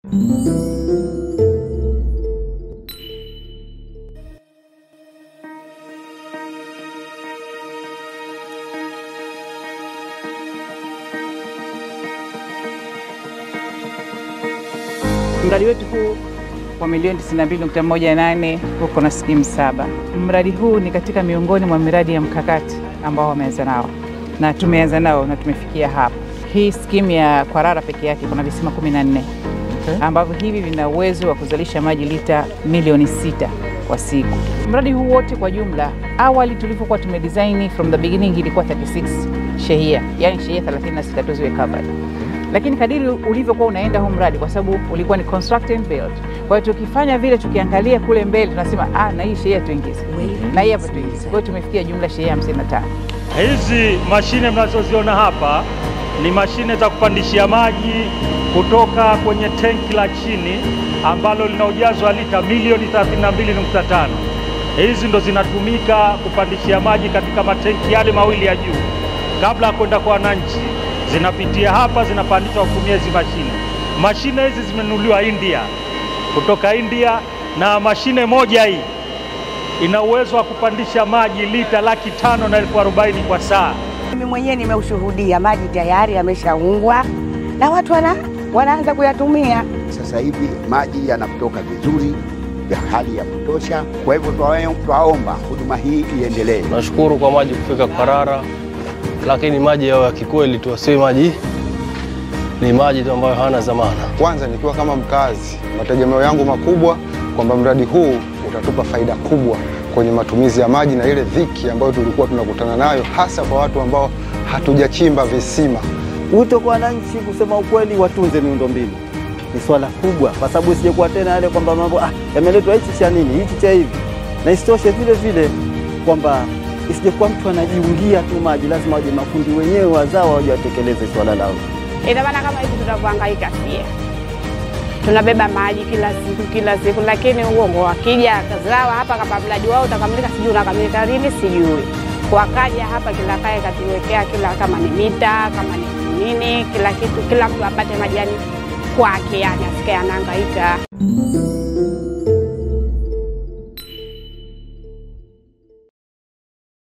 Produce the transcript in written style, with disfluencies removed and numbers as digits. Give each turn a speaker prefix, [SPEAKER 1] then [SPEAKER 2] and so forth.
[SPEAKER 1] Mradi wetu huu wa milioni 92.18 uko na skimu 7. Mradi huu ni katika miongoni mwa miradi ya mkakati ambao wameanza nao na tumeanza nao na tumefikia hapa. Hii skimu ya Kwarara peke yake kuna visima 14 ambavyo hivi vina uwezo wa kuzalisha maji lita milioni 6 kwa siku. Mradi huu wote kwa jumla, awali tulipokuwa tumedesign from the beginning ilikuwa 36 shehia, yani shehia 36 tu ziwe covered. Lakini kadiri ulivyokuwa unaenda huu mradi, kwa sababu ulikuwa ni construct and build, kwa hiyo tukifanya vile, tukiangalia kule mbele tunasema na hii shehia tuingize na hii hapa tuingize. Kwa hiyo tumefikia jumla shehia 55.
[SPEAKER 2] Hizi mashine mnazoziona hapa ni mashine za kupandishia maji kutoka kwenye tenki la chini ambalo lina ujazo wa lita milioni 32.5. Hizi ndo zinatumika kupandishia maji katika matenki yale mawili ya juu. Kabla ya kwenda kwa wananchi, zinapitia hapa, zinapandishwa kutumia hizi mashine. Mashine hizi zimenunuliwa India, kutoka India, na mashine moja hii ina uwezo wa kupandisha maji lita 540,000 kwa saa.
[SPEAKER 3] Mimi mwenyewe nimeushuhudia, maji tayari yameshaungwa na watu wanaanza kuyatumia.
[SPEAKER 4] Sasa hivi maji yanatoka vizuri ya hali ya kutosha, kwa hivyo twaomba huduma hii iendelee.
[SPEAKER 5] Nashukuru kwa maji kufika Kwarara, lakini maji ya kikweli tu, si maji ni maji tu ambayo hana zamana.
[SPEAKER 6] Kwanza nikiwa kama mkazi, mategemeo yangu makubwa kwamba mradi huu utatupa faida kubwa kwenye matumizi ya maji na ile dhiki ambayo tulikuwa tunakutana nayo, hasa kwa watu ambao hatujachimba visima.
[SPEAKER 7] Wito kwa wananchi, kusema ukweli, watunze miundombinu. Ni swala kubwa, kwa sababu isijekuwa tena yale kwamba mambo yameletwa hichi cha nini, hichi cha hivi. Na isitoshe vile vile kwamba isijekuwa mtu anajiungia tu maji, lazima waje makundi wenyewe wazao waje watekeleze swala lao.
[SPEAKER 8] Ina maana kama hivi tunavyohangaika pia, tunabeba maji kila siku, lakini uongo wakija kazawa hapa kama mradi wao utakamilika, sijui unakamilika lini sijui. Wakaja hapa kila kaya katiwekea kila, kama ni mita, kama ni nini, kila kitu, kila mtu apate maji yani kwake, yani asikae anahangaika.